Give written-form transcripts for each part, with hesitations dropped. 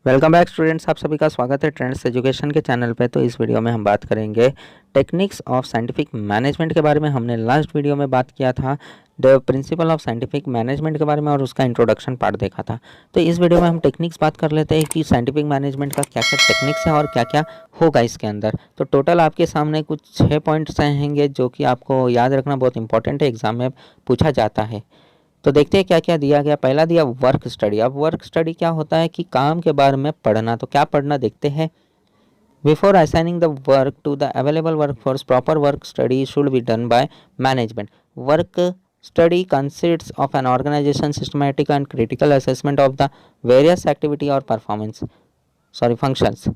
Welcome back students, आप सभी का स्वागत है ट्रेंड्स एजुकेशन के चैनल पे। तो इस वीडियो में हम बात करेंगे टेक्निक्स ऑफ साइंटिफिक मैनेजमेंट के बारे में। हमने लास्ट वीडियो में बात किया था the principle of scientific management के बारे में और उसका इंट्रोडक्शन पार्ट देखा था। तो इस वीडियो में हम टेक्निक्स बात कर लेते हैं कि साइंटिफिक मैनेजमेंट का क्या क्या टेक्निक्स है और क्या क्या होगा इसके अंदर। तो टोटल आपके सामने कुछ 6 पॉइंट्स रहेंगे जो कि आपको याद रखना बहुत इंपॉर्टेंट है, एग्जाम में पूछा जाता है। तो देखते हैं क्या क्या दिया गया। पहला दिया वर्क स्टडी। अब वर्क स्टडी क्या होता है कि काम के बारे में पढ़ना। तो क्या पढ़ना देखते हैं। Before assigning the work to the available workforce, proper work study should be done by management. Work study consists of an organization systematic and critical assessment of the various activity or performance functions.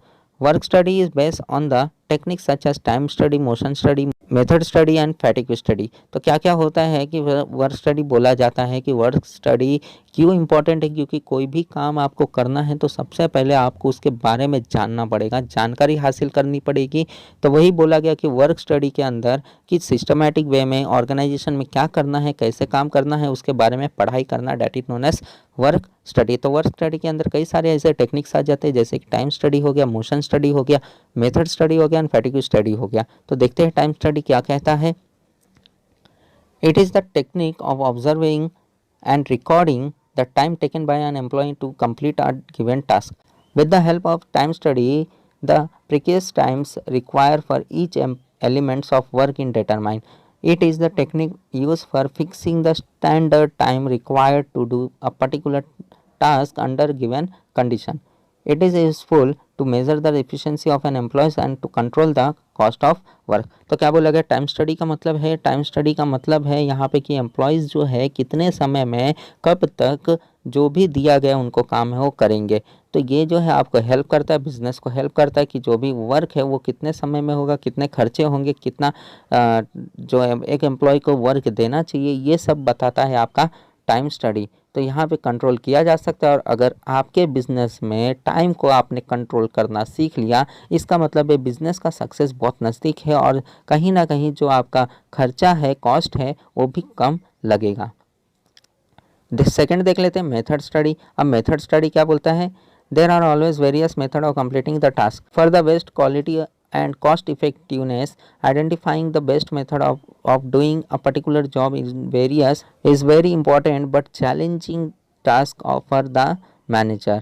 Work study is based on the techniques such as time study, motion study, method study and fatigue study. तो क्या क्या होता है कि work study बोला जाता है कि वर्क स्टडी क्यों इंपॉर्टेंट है, क्योंकि कोई भी काम आपको करना है तो सबसे पहले आपको उसके बारे में जानना पड़ेगा, जानकारी हासिल करनी पड़ेगी। तो वही बोला गया कि वर्क स्टडी के अंदर कि सिस्टमैटिक वे में ऑर्गेनाइजेशन में क्या करना है, कैसे काम करना है, उसके बारे में पढ़ाई करना, that is known as work study. तो वर्क स्टडी के अंदर कई सारे ऐसे टेक्निक्स आ जाते हैं जैसे कि टाइम स्टडी हो गया, मोशन स्टडी हो गया, मेथड स्टडी हो गया एंड फैटिग स्टडी हो गया। तो देखते हैं टाइम स्टडी क्या कहता है। It is the technique of observing and recording the time taken by an employ to complete a given task. With the help of time study the previous times require for each elements of work in determine. It is the technique used for fixing the standard time required to do a particular task under given condition. It is useful to measure the efficiency of an employee and to control the cost of work. तो क्या बोला गया, time study का मतलब है, time study का मतलब है यहाँ पे कि एम्प्लॉयज़ जो है कितने समय में कब तक जो भी दिया गया उनको काम है वो करेंगे। तो ये जो है आपको हेल्प करता है, बिजनेस को हेल्प करता है कि जो भी वर्क है वो कितने समय में होगा, कितने खर्चे होंगे, कितना जो है एक एम्प्लॉय को वर्क देना चाहिए, ये सब बताता है आपका टाइम स्टडी। तो यहाँ पे कंट्रोल किया जा सकता है। और अगर आपके बिजनेस में टाइम को आपने कंट्रोल करना सीख लिया, इसका मतलब है बिजनेस का सक्सेस बहुत नज़दीक है और कहीं ना कहीं जो आपका खर्चा है, कॉस्ट है, वो भी कम लगेगा। सेकंड देख लेते हैं मेथड स्टडी। अब मेथड स्टडी क्या बोलता है, there are always various method of completing the task for the best quality and cost effectiveness. Identifying the best method of doing a particular job is very important but challenging task for the manager.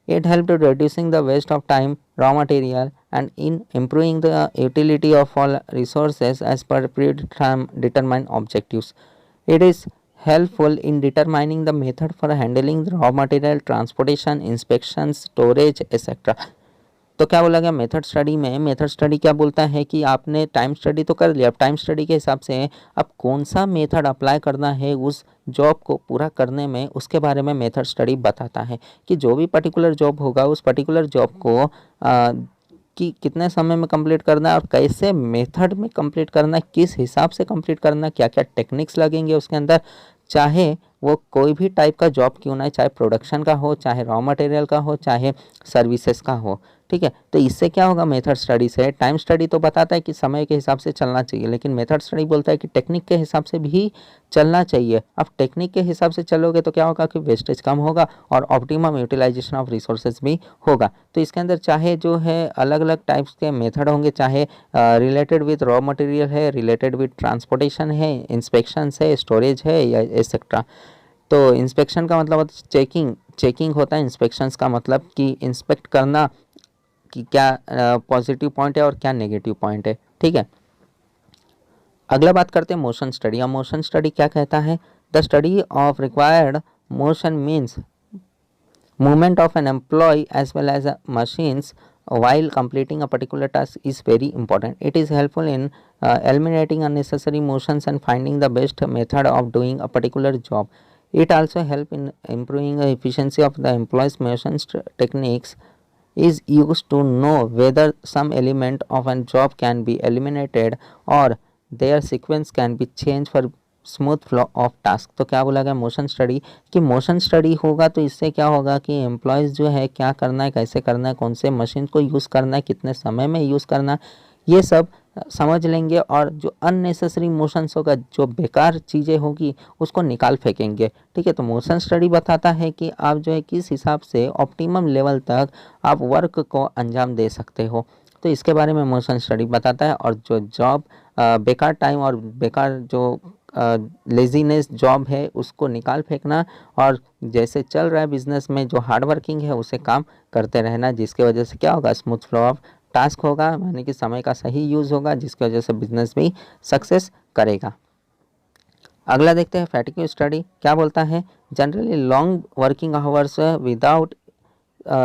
It helps to reducing the waste of time, raw material and in improving the utility of all resources as per predetermined objectives. It is helpful in determining the method for handling the raw material, transportation, inspections, storage, etc. तो क्या बोला गया method study में, method study क्या बोलता है कि आपने टाइम स्टडी तो कर लिया, अब टाइम स्टडी के हिसाब से अब कौन सा मेथड अप्लाई करना है उस जॉब को पूरा करने में, उसके बारे में मेथड स्टडी बताता है कि जो भी पर्टिकुलर जॉब होगा उस पर्टिकुलर जॉब को कि कितने समय में कंप्लीट करना है और कैसे मेथड में कंप्लीट करना है, किस हिसाब से कंप्लीट करना है, क्या क्या टेक्निक्स लगेंगे उसके अंदर, चाहे वो कोई भी टाइप का जॉब क्यों ना है, चाहे प्रोडक्शन का हो, चाहे रॉ मटेरियल का हो, चाहे सर्विसेज का हो। ठीक है, तो इससे क्या होगा, मेथड स्टडी से। टाइम स्टडी तो बताता है कि समय के हिसाब से चलना चाहिए, लेकिन मेथड स्टडी बोलता है कि टेक्निक के हिसाब से भी चलना चाहिए। अब टेक्निक के हिसाब से चलोगे तो क्या होगा कि वेस्टेज कम होगा और ऑप्टिमम यूटिलाइजेशन ऑफ रिसोर्सेज भी होगा। तो इसके अंदर चाहे जो है अलग अलग टाइप्स के मेथड होंगे, चाहे रिलेटेड विद रॉ मटेरियल है, रिलेटेड विद ट्रांसपोर्टेशन है, इंस्पेक्शन है, स्टोरेज है या एक्सेट्रा। तो इंस्पेक्शन का मतलब चेकिंग होता है, इंस्पेक्शंस का मतलब कि इंस्पेक्ट करना कि क्या पॉजिटिव पॉइंट है और क्या नेगेटिव पॉइंट है। ठीक है, अगला बात करते हैं मोशन स्टडी। अब मोशन स्टडी क्या कहता है, the study of required motion means movement of an employee as well as machines while completing a particular task is very important. It is helpful in eliminating unnecessary motions and finding the best method of doing a particular job. It also helps in improving the efficiency of the employees' motion techniques is used to know whether some element of a job can be eliminated or their sequence can be changed for smooth flow of task. तो क्या बोला गया motion study, कि motion study होगा तो इससे क्या होगा कि एम्प्लॉयज़ जो है क्या करना है, कैसे करना है, कौन से मशीन को यूज़ करना है, कितने समय में यूज़ करना है, ये सब समझ लेंगे और जो अननेसेसरी मोशंस होगा, जो बेकार चीज़ें होगी उसको निकाल फेंकेंगे। ठीक है, तो मोशन स्टडी बताता है कि आप जो है किस हिसाब से ऑप्टिमम लेवल तक आप वर्क को अंजाम दे सकते हो, तो इसके बारे में मोशन स्टडी बताता है। और जो जॉब बेकार टाइम और बेकार जो लेजीनेस जॉब है उसको निकाल फेंकना, और जैसे चल रहा है बिजनेस में जो हार्ड वर्किंग है उसे काम करते रहना, जिसके वजह से क्या होगा, स्मूथ फ्लो ऑफ टास्क होगा, यानी कि समय का सही यूज़ होगा, जिसकी वजह से बिजनेस भी सक्सेस करेगा। अगला देखते हैं फैटिग स्टडी क्या बोलता है। Generally long working hours without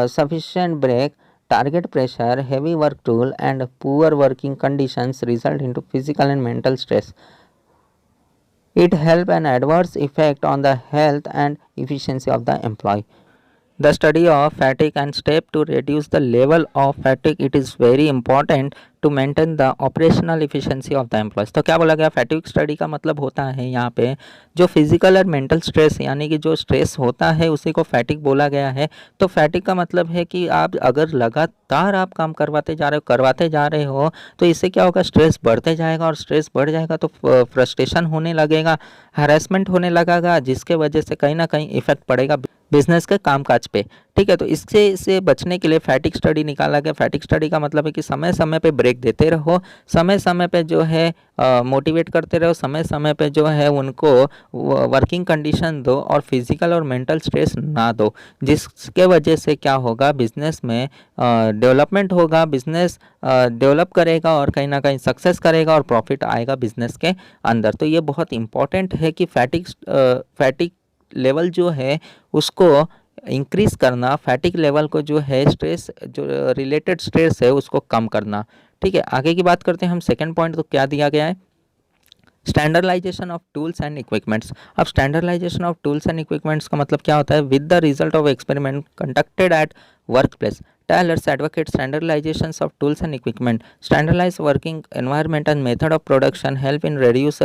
sufficient break, target pressure, heavy work tool, and poor working conditions result into physical and mental stress. It help an adverse effect on the health and efficiency of the employee. The study of fatigue and step to reduce the level of fatigue, it is very important to maintain the operational efficiency of the employees। तो क्या बोला गया, fatigue study का मतलब होता है यहाँ पे जो फिजिकल और मेंटल स्ट्रेस, यानी कि जो स्ट्रेस होता है उसी को फैटिग बोला गया है। तो फैटिग का मतलब है कि आप अगर लगातार आप काम करवाते जा रहे हो तो इससे क्या होगा, स्ट्रेस बढ़ते जाएगा, और स्ट्रेस बढ़ जाएगा तो फ्रस्ट्रेशन होने लगेगा, हरासमेंट होने लगेगा, जिसके वजह से कहीं ना कहीं इफेक्ट पड़ेगा बिजनेस के कामकाज पे। ठीक है, तो इससे बचने के लिए फैटिग स्टडी निकाला गया। फैटिग स्टडी का मतलब है कि समय समय पे ब्रेक देते रहो, समय समय पे जो है मोटिवेट करते रहो, समय समय पे जो है उनको वर्किंग कंडीशन दो और फिजिकल और मेंटल स्ट्रेस ना दो, जिसके वजह से क्या होगा, बिजनेस में डेवलपमेंट होगा, बिजनेस डेवलप करेगा और कहीं ना कहीं सक्सेस करेगा और प्रॉफिट आएगा बिजनेस के अंदर। तो ये बहुत इंपॉर्टेंट है कि फैटिग लेवल जो है उसको इंक्रीज करना, फैटिग लेवल को जो है स्ट्रेस, जो रिलेटेड स्ट्रेस है उसको कम करना। ठीक है, आगे की बात करते हैं हम। सेकंड पॉइंट तो क्या दिया गया है, standardisation of tools and equipments. अब standardization of tools and equipments का मतलब क्या होता है, with the result of experiment conducted at workplace, Taylor's advocate standardizations of tools and equipment. Standardized working environment and method of production help in reduce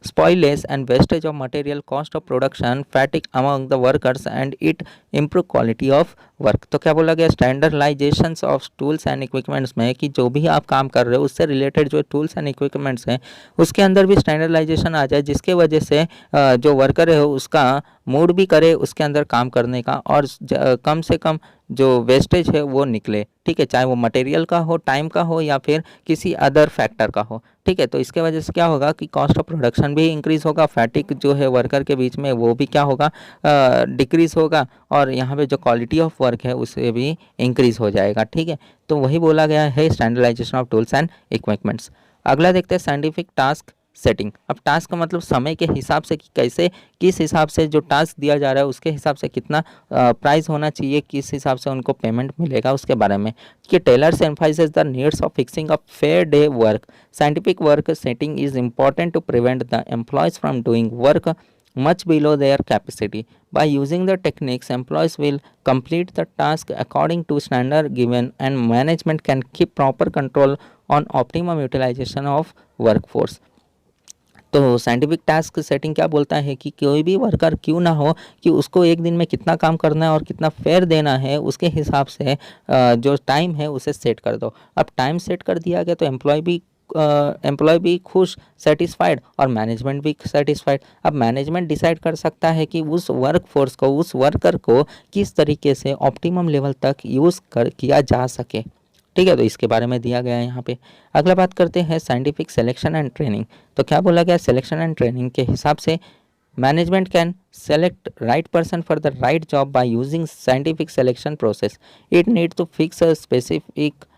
spoilage and wastage of material, cost of production, fatigue among the workers, and it improve quality of work. तो क्या बोला गया, स्टैंडर्डाइजेशंस of tools and equipments में कि जो भी आप काम कर रहे हो उससे रिलेटेड जो टूल्स एंड इक्विपमेंट्स हैं उसके अंदर भी स्टैंडर्डाइजेशन आ जाए, जिसके वजह से जो वर्कर है उसका मूड भी करे उसके अंदर काम करने का, और कम से कम जो वेस्टेज है वो निकले। ठीक है, चाहे वो मटेरियल का हो, टाइम का हो, या फिर किसी अदर फैक्टर का हो। ठीक है, तो इसके वजह से क्या होगा कि कॉस्ट ऑफ प्रोडक्शन भी इंक्रीज होगा, फैटिग जो है वर्कर के बीच में वो भी क्या होगा, डिक्रीज होगा, और यहाँ पे जो क्वालिटी ऑफ वर्क है उसे भी इंक्रीज हो जाएगा। ठीक है, तो वही बोला गया है standardisation of tools and equipments. अगला देखते हैं साइंटिफिक टास्क सेटिंग। अब टास्क का मतलब समय के हिसाब से कि कैसे, किस हिसाब से जो टास्क दिया जा रहा है उसके हिसाब से कितना प्राइस होना चाहिए, किस हिसाब से उनको पेमेंट मिलेगा, उसके बारे में। कि Taylor's emphasises the needs of fixing a fair day work. Scientific work setting is important to prevent the employees from doing work much below their capacity. By using the techniques, employees will complete the task according to standard given, and management can keep proper control on optimum utilization of workforce. तो scientific task setting क्या बोलता है कि कोई भी worker क्यों ना हो कि उसको एक दिन में कितना काम करना है और कितना फेयर देना है, उसके हिसाब से जो टाइम है उसे सेट कर दो। अब टाइम सेट कर दिया गया तो एम्प्लॉय भी खुश, सेटिस्फाइड, और मैनेजमेंट भी सेटिस्फाइड। अब मैनेजमेंट डिसाइड कर सकता है कि उस वर्क फोर्स को, उस वर्कर को किस तरीके से ऑप्टिमम लेवल तक यूज़ किया जा सके। ठीक है, तो इसके बारे में दिया गया है यहाँ पे। अगला बात करते हैं साइंटिफिक सिलेक्शन एंड ट्रेनिंग। तो क्या बोला गया, सिलेक्शन एंड ट्रेनिंग के हिसाब से management can select right person for the right job by using scientific selection process. It needs to fix a specific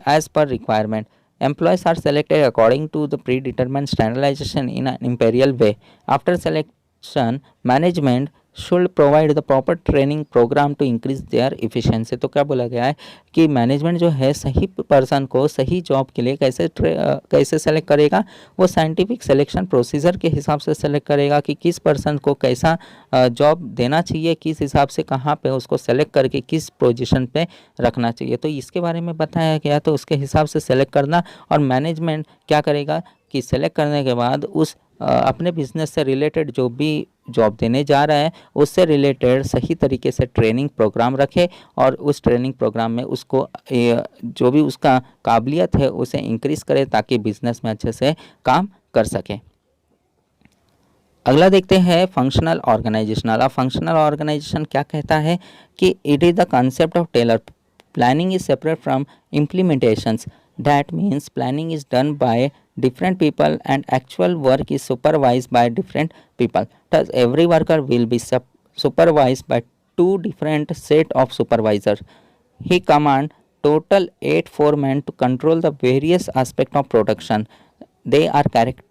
as per requirement. Employees are selected according to the predetermined standardization in an imperial way. After selection, management should provide the proper training programme to increase their efficiency. तो क्या बोला गया है कि management जो है सही person को सही जॉब के लिए कैसे सेलेक्ट करेगा, वो साइंटिफिक सिलेक्शन प्रोसीजर के हिसाब से सेलेक्ट करेगा कि किस पर्सन को कैसा जॉब देना चाहिए, किस हिसाब से कहाँ पे उसको सेलेक्ट करके किस पोजीशन पे रखना चाहिए। तो इसके बारे में बताया गया, तो उसके हिसाब से सेलेक्ट करना, और मैनेजमेंट क्या करेगा कि सेलेक्ट करने के बाद उस अपने बिजनेस से रिलेटेड जो भी जॉब देने जा रहा है उससे रिलेटेड सही तरीके से ट्रेनिंग प्रोग्राम रखे और उस ट्रेनिंग प्रोग्राम में उसको जो भी उसका काबिलियत है उसे इंक्रीज़ करे ताकि बिजनेस में अच्छे से काम कर सके। अगला देखते हैं फंक्शनल ऑर्गेनाइजेशनल। अब फंक्शनल ऑर्गेनाइजेशन क्या कहता है कि it is the concept of Taylor planning is separate from implementations. That means planning is done by different people and actual work is supervised by different people. Thus every worker will be supervised by two different set of supervisors. He command total 8 foremen to control the various aspect of production. They are characterized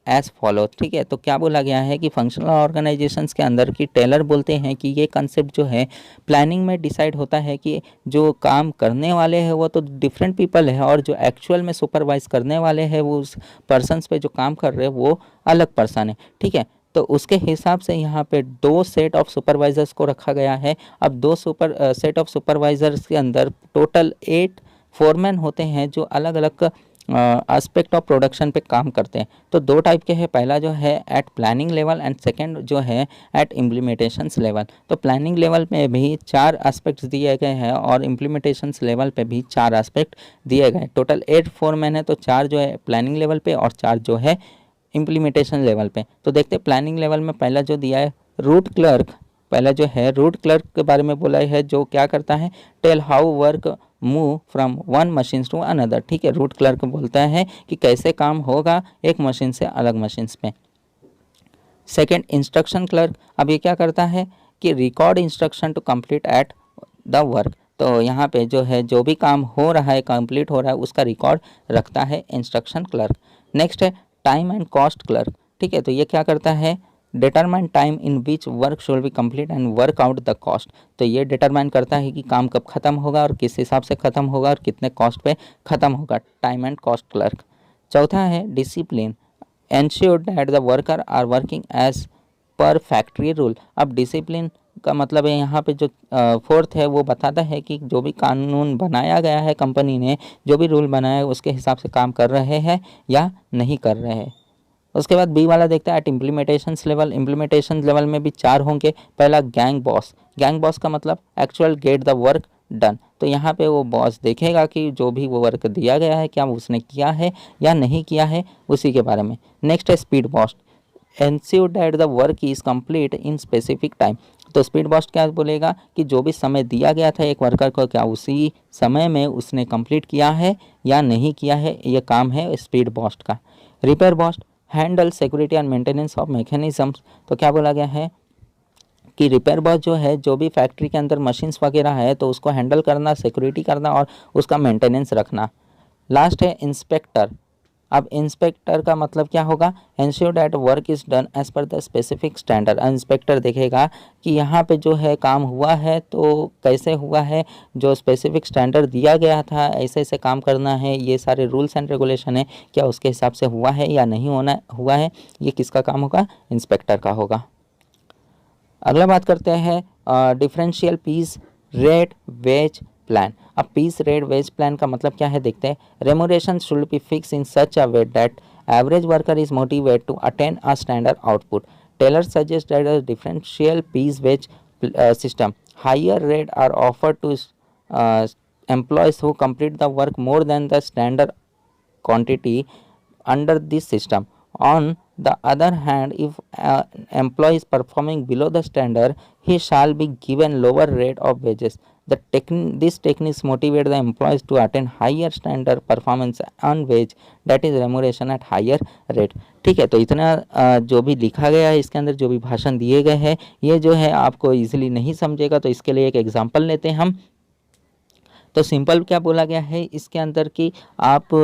as follow। ठीक है, तो क्या बोला गया है कि functional organisations के अंदर की टेलर बोलते हैं कि ये कंसेप्ट जो है प्लानिंग में डिसाइड होता है कि जो काम करने वाले हैं वो तो डिफरेंट पीपल है और जो एक्चुअल में सुपरवाइज करने वाले हैं वो उस पर्सनस पे जो काम कर रहे हैं वो अलग पर्सन है। ठीक है, तो उसके हिसाब से यहाँ पे दो सेट ऑफ सुपरवाइजर्स को रखा गया है। अब दो सेट ऑफ सुपरवाइजर्स के अंदर टोटल 8 फोरमैन होते हैं जो अलग अलग एस्पेक्ट ऑफ प्रोडक्शन पे काम करते हैं। तो दो टाइप के हैं, पहला जो है at planning level and second जो है एट इम्प्लीमेंटेशंस लेवल। तो प्लानिंग लेवल में भी 4 एस्पेक्ट्स दिए गए हैं और इम्प्लीमेंटेशंस लेवल पे भी 4 एस्पेक्ट दिए गए। टोटल 8 फोरमैन है, तो 4 जो है प्लानिंग लेवल पे और 4 जो है इम्प्लीमेंटेशन लेवल पे। तो देखते हैं प्लानिंग लेवल में पहला जो दिया है रूट क्लर्क। पहला जो है रूट क्लर्क के बारे में बोला है, जो क्या करता है tell how work move from one machine to another. ठीक है, रूट क्लर्क बोलता है कि कैसे काम होगा एक मशीन से अलग मशीन पे। सेकेंड इंस्ट्रक्शन क्लर्क, अब ये क्या करता है कि record instruction to complete at the work. तो यहाँ पे जो है जो भी काम हो रहा है कंप्लीट हो रहा है उसका रिकॉर्ड रखता है इंस्ट्रक्शन क्लर्क। नेक्स्ट है टाइम एंड कॉस्ट क्लर्क। ठीक है, तो ये क्या करता है determine time in which work should be complete and work out the cost. तो ये डिटरमाइन करता है कि काम कब खत्म होगा और किस हिसाब से खत्म होगा और कितने कॉस्ट पे खत्म होगा, टाइम एंड कॉस्ट क्लर्क। चौथा है discipline, ensure that the worker are working as per factory rule. अब डिसिप्लिन का मतलब है यहाँ पे जो फोर्थ है वो बताता है कि जो भी कानून बनाया गया है कंपनी ने, जो भी रूल बनाया है उसके हिसाब से काम कर रहे हैं या नहीं कर रहे हैं। उसके बाद बी वाला देखते हैं at implementations level. Implementation level में भी 4 होंगे। पहला गैंग बॉस। गैंग बॉस का मतलब actual get the work done. तो यहाँ पे वो बॉस देखेगा कि जो भी वो वर्क दिया गया है क्या उसने किया है या नहीं किया है, उसी के बारे में। नेक्स्ट है speed boss, ensure that the work is complete in specific time. तो स्पीड बॉस्ट क्या बोलेगा कि जो भी समय दिया गया था एक वर्कर को क्या उसी समय में उसने कंप्लीट किया है या नहीं किया है, ये काम है स्पीड बॉस्ट का। Repair boss handle security and maintenance of mechanisms. तो क्या बोला गया है कि रिपेयर बॉस जो है जो भी फैक्ट्री के अंदर मशीन्स वगैरह है तो उसको हैंडल करना, सिक्योरिटी करना और उसका मेंटेनेंस रखना। लास्ट है इंस्पेक्टर। अब इंस्पेक्टर का मतलब क्या होगा, ensure that work is done as per the specific standard. Inspector देखेगा कि यहाँ पे जो है काम हुआ है तो कैसे हुआ है, जो स्पेसिफिक स्टैंडर्ड दिया गया था ऐसे ऐसे काम करना है, ये सारे रूल्स एंड रेगुलेशन है क्या उसके हिसाब से हुआ है या नहीं होना हुआ है, ये किसका काम होगा, इंस्पेक्टर का होगा। अगला बात करते हैं differential piece rate wage plan. अब पीस रेट वेज प्लान का मतलब क्या है देखते हैं। Remuneration should be fix in such a way that average worker is motivated to attain a standard output. Taylor suggest that a differential piece wage system higher rate are offered to employees who complete the work more than the standard quantity under this system. On the other hand, if employee is performing below the standard, he shall be given lower rate of wages. This techniques motivate the employees to attain higher standard performance on wage, that is remuneration at higher rate. ठीक है, तो इतना जो भी लिखा गया है इसके अंदर जो भी भाषण दिए गए हैं ये जो है आपको इजीली नहीं समझेगा, तो इसके लिए एक एग्जांपल लेते हैं हम। तो सिंपल क्या बोला गया है इसके अंदर कि आप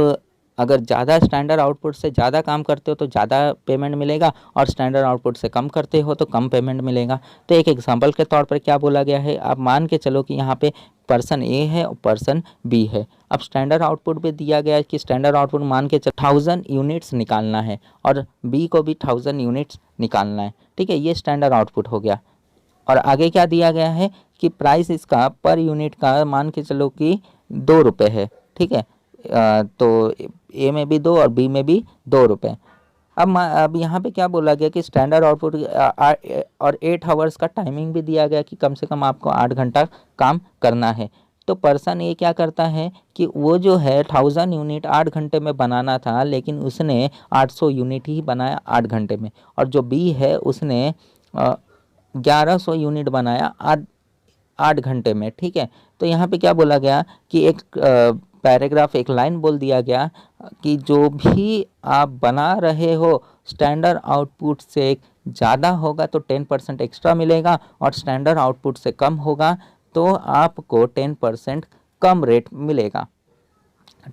अगर ज़्यादा स्टैंडर्ड आउटपुट से ज़्यादा काम करते हो तो ज़्यादा पेमेंट मिलेगा और स्टैंडर्ड आउटपुट से कम करते हो तो कम पेमेंट मिलेगा। तो एक एग्जांपल के तौर पर क्या बोला गया है, आप मान के चलो कि यहाँ पे पर्सन ए है और पर्सन बी है। अब स्टैंडर्ड आउटपुट पे दिया गया है कि स्टैंडर्ड आउटपुट मान के 1000 यूनिट्स निकालना है और बी को भी 1000 यूनिट्स निकालना है। ठीक है, ये स्टैंडर्ड आउटपुट हो गया। और आगे क्या दिया गया है कि प्राइस इसका पर यूनिट का मान के चलो कि 2 रुपये है। ठीक है, तो ए में भी 2 और बी में भी 2 रुपये। अब यहाँ पे क्या बोला गया कि स्टैंडर्ड आउटपुट और 8 आवर्स का टाइमिंग भी दिया गया कि कम से कम आपको 8 घंटा काम करना है। तो पर्सन ए क्या करता है कि वो जो है 1000 यूनिट 8 घंटे में बनाना था, लेकिन उसने 800 यूनिट ही बनाया 8 घंटे में। और जो बी है उसने 1100 यूनिट बनाया 8 घंटे में। ठीक है, तो यहाँ पे क्या बोला गया कि एक पैराग्राफ, एक लाइन बोल दिया गया कि जो भी आप बना रहे हो स्टैंडर्ड आउटपुट से ज़्यादा होगा तो 10% एक्स्ट्रा मिलेगा, और स्टैंडर्ड आउटपुट से कम होगा तो आपको 10% कम रेट मिलेगा।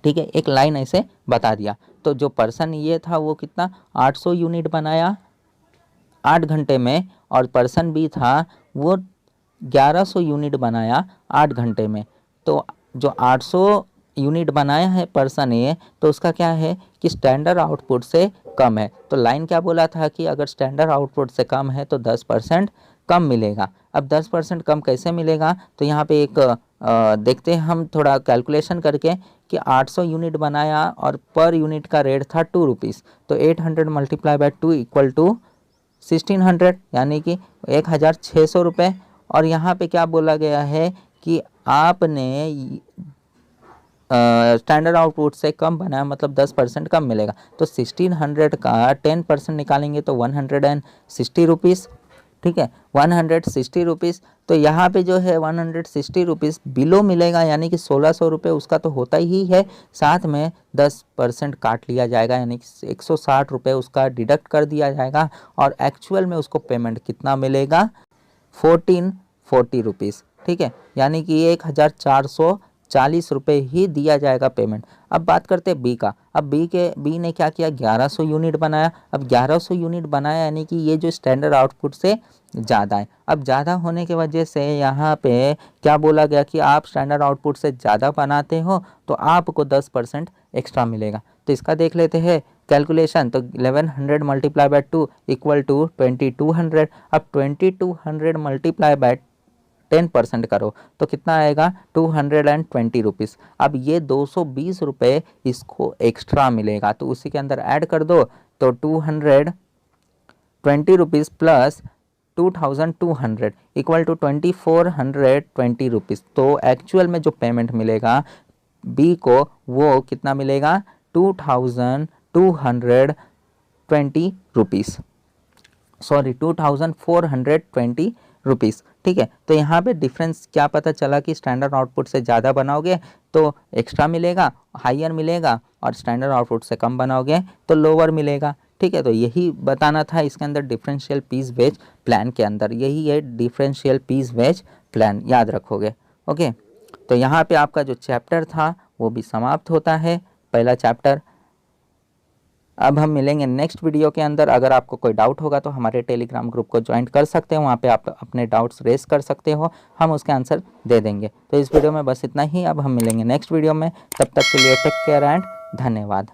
ठीक है, एक लाइन ऐसे बता दिया। तो जो पर्सन ये था वो कितना 800 यूनिट बनाया 8 घंटे में, और पर्सन बी था वो 1100 यूनिट बनाया 8 घंटे में। तो जो 800 यूनिट बनाया है पर्सन ए, तो उसका क्या है कि स्टैंडर्ड आउटपुट से कम है। तो लाइन क्या बोला था कि अगर स्टैंडर्ड आउटपुट से कम है तो 10% कम मिलेगा। अब 10% कम कैसे मिलेगा, तो यहाँ पे एक देखते हैं हम थोड़ा कैलकुलेशन करके कि 800 यूनिट बनाया और पर यूनिट का रेट था 2 रुपीज़। तो 800 मल्टीप्लाई बाय 2 इक्वल टू 1600, यानी कि 1600 रुपये। और यहाँ पे क्या बोला गया है कि आपने स्टैंडर्ड आउटपुट से कम बनाया, मतलब 10% कम मिलेगा। तो 1600 का 10% निकालेंगे तो 160 रुपीज़। ठीक है, 160 रुपीज़। तो यहाँ पे जो है 160 रुपीज़ बिलो मिलेगा, यानी कि 1600 रुपये उसका तो होता ही है, साथ में 10% काट लिया जाएगा, यानी कि 160 रुपये उसका डिडक्ट कर दिया जाएगा। और एक्चुअल में उसको पेमेंट कितना मिलेगा 1440 रुपीज़। ठीक है, यानी कि 1440 रुपये ही दिया जाएगा पेमेंट। अब बात करते हैं बी का। अब बी ने क्या किया 1100 यूनिट बनाया। अब 1100 यूनिट बनाया यानी कि ये जो स्टैंडर्ड आउटपुट से ज़्यादा है। अब ज़्यादा होने की वजह से यहाँ पे क्या बोला गया कि आप स्टैंडर्ड आउटपुट से ज़्यादा बनाते हो तो आपको 10% एक्स्ट्रा मिलेगा। तो इसका देख लेते हैं कैलकुलेशन। तो 1100 मल्टीप्लाई बाय 2 इक्वल टू 2200। अब 2200 मल्टीप्लाई बाय 10% करो तो कितना आएगा 220 रुपीज़। अब ये 220 रुपये इसको एक्स्ट्रा मिलेगा, तो उसी के अंदर ऐड कर दो। तो 220 rupees plus 2200 equal to 2420 rupees. तो एक्चुअल में जो पेमेंट मिलेगा बी को वो कितना मिलेगा 2220 रुपीज़, सॉरी 2420 रुपीज़। ठीक है, तो यहाँ पे डिफरेंस क्या पता चला कि स्टैंडर्ड आउटपुट से ज़्यादा बनाओगे तो एक्स्ट्रा मिलेगा, हायर मिलेगा, और स्टैंडर्ड आउटपुट से कम बनाओगे तो लोअर मिलेगा। ठीक है, तो यही बताना था इसके अंदर डिफरेंशियल पीस वेज प्लान के अंदर, यही है डिफरेंशियल पीस वेज प्लान, याद रखोगे। ओके, तो यहाँ पे आपका जो चैप्टर था वो भी समाप्त होता है, पहला चैप्टर। अब हम मिलेंगे नेक्स्ट वीडियो के अंदर। अगर आपको कोई डाउट होगा तो हमारे टेलीग्राम ग्रुप को ज्वाइन कर सकते हो, वहाँ पे आप अपने डाउट्स रेस कर सकते हो, हम उसके आंसर दे देंगे। तो इस वीडियो में बस इतना ही, अब हम मिलेंगे नेक्स्ट वीडियो में। तब तक के लिए टेक केयर एंड धन्यवाद।